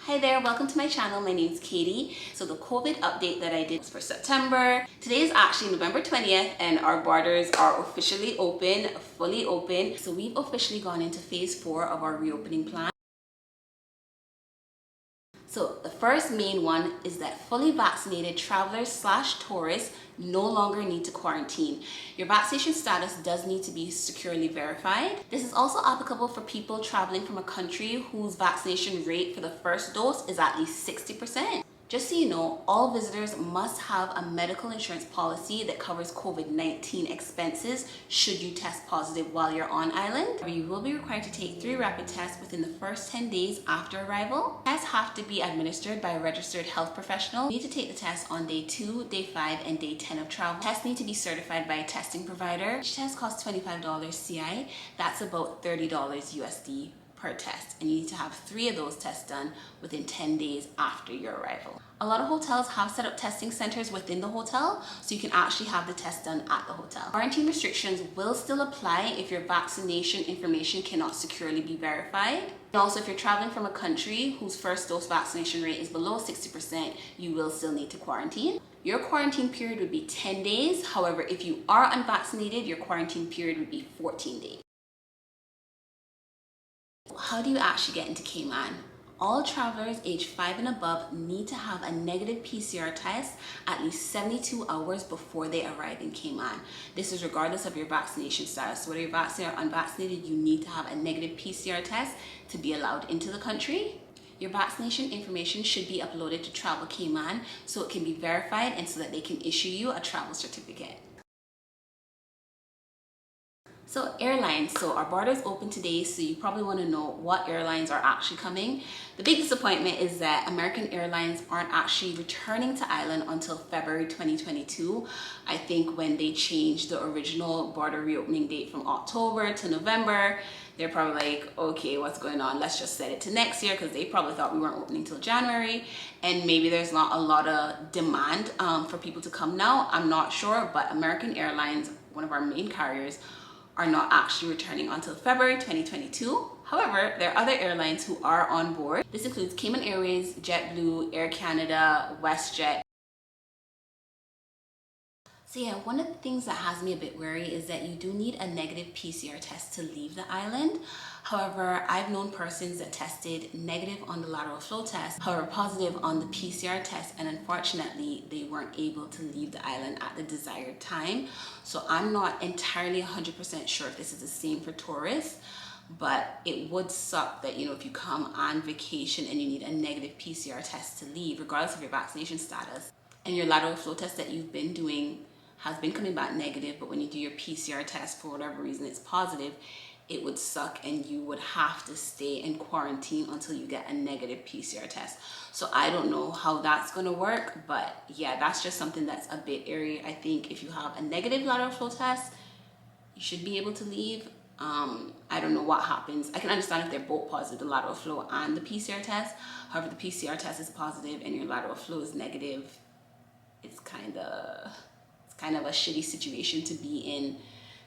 Hi there, welcome to my channel. My name is Katie. So the COVID update that I did was for September. Today is actually November 20th and our borders are officially open, fully open. So we've officially gone into phase 4 of our reopening plan. So the first main one is that fully vaccinated travelers / tourists no longer need to quarantine. Your vaccination status does need to be securely verified. This is also applicable for people traveling from a country whose vaccination rate for the first dose is at least 60%. Just so you know, all visitors must have a medical insurance policy that covers COVID-19 expenses should you test positive while you're on island. You will be required to take 3 rapid tests within the first 10 days after arrival. Tests have to be administered by a registered health professional. You need to take the test on day 2, day 5, and day 10 of travel. Tests need to be certified by a testing provider. Each test costs $25 CI. That's about $30 USD per test, and you need to have 3 of those tests done within 10 days after your arrival. A lot of hotels have set up testing centers within the hotel, so you can actually have the test done at the hotel. Quarantine restrictions will still apply if your vaccination information cannot securely be verified. And also, if you're traveling from a country whose first dose vaccination rate is below 60%, you will still need to quarantine. Your quarantine period would be 10 days. However, if you are unvaccinated, your quarantine period would be 14 days. How do you actually get into Cayman? All travelers aged 5 and above need to have a negative PCR test at least 72 hours before they arrive in Cayman. This is regardless of your vaccination status. So whether you're vaccinated or unvaccinated, you need to have a negative PCR test to be allowed into the country. Your vaccination information should be uploaded to Travel Cayman so it can be verified and so that they can issue you a travel certificate. So airlines, so our borders open today, so you probably want to know what airlines are actually coming. The big disappointment is that American Airlines aren't actually returning to island until February 2022. I think when they changed the original border reopening date from October to November, they're probably like, okay, what's going on? Let's just set it to next year, because they probably thought we weren't opening till January, and maybe there's not a lot of demand for people to come now. I'm not sure, but American Airlines, one of our main carriers, are not actually returning until February 2022. However, there are other airlines who are on board. This includes Cayman Airways, JetBlue, Air Canada, WestJet. So yeah, one of the things that has me a bit wary is that you do need a negative PCR test to leave the island. However, I've known persons that tested negative on the lateral flow test, however positive on the PCR test, and unfortunately they weren't able to leave the island at the desired time. So I'm not entirely 100% sure if this is the same for tourists, but it would suck that, if you come on vacation and you need a negative PCR test to leave, regardless of your vaccination status, and your lateral flow test that you've been doing has been coming back negative, but when you do your PCR test for whatever reason it's positive, it would suck and you would have to stay in quarantine until you get a negative PCR test. So I don't know how that's going to work, but yeah, that's just something that's a bit airy. I think if you have a negative lateral flow test, you should be able to leave. I don't know what happens. I can understand if they're both positive, the lateral flow and the PCR test. However, the PCR test is positive and your lateral flow is negative. It's kind of a shitty situation to be in,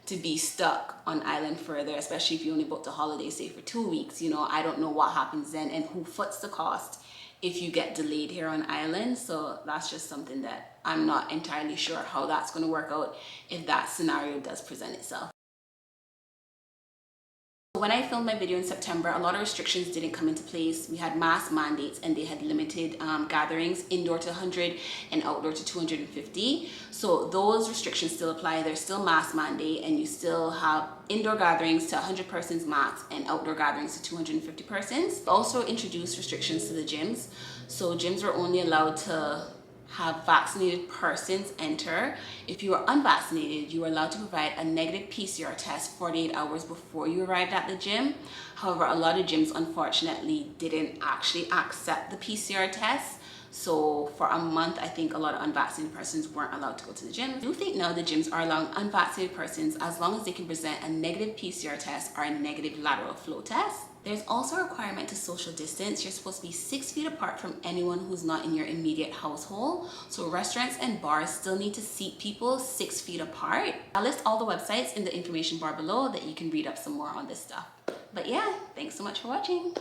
to be stuck on island further, especially if you only booked a holiday stay for 2 weeks. I don't know what happens then and who foots the cost if you get delayed here on island. So that's just something that I'm not entirely sure how that's going to work out if that scenario does present itself. When I filmed my video in September, a lot of restrictions didn't come into place. We had mask mandates and they had limited gatherings, indoor to 100 and outdoor to 250. So those restrictions still apply. There's still mask mandate and you still have indoor gatherings to 100 persons max and outdoor gatherings to 250 persons. We also introduced restrictions to the gyms. So gyms were only allowed to have vaccinated persons enter. If you were unvaccinated, you were allowed to provide a negative PCR test 48 hours before you arrived at the gym. However, a lot of gyms unfortunately didn't actually accept the PCR test. So for a month, I think a lot of unvaccinated persons weren't allowed to go to the gym. I do think now the gyms are allowing unvaccinated persons as long as they can present a negative PCR test or a negative lateral flow test. There's also a requirement to social distance. You're supposed to be 6 feet apart from anyone who's not in your immediate household. So restaurants and bars still need to seat people 6 feet apart. I'll list all the websites in the information bar below that you can read up some more on this stuff. But yeah, thanks so much for watching.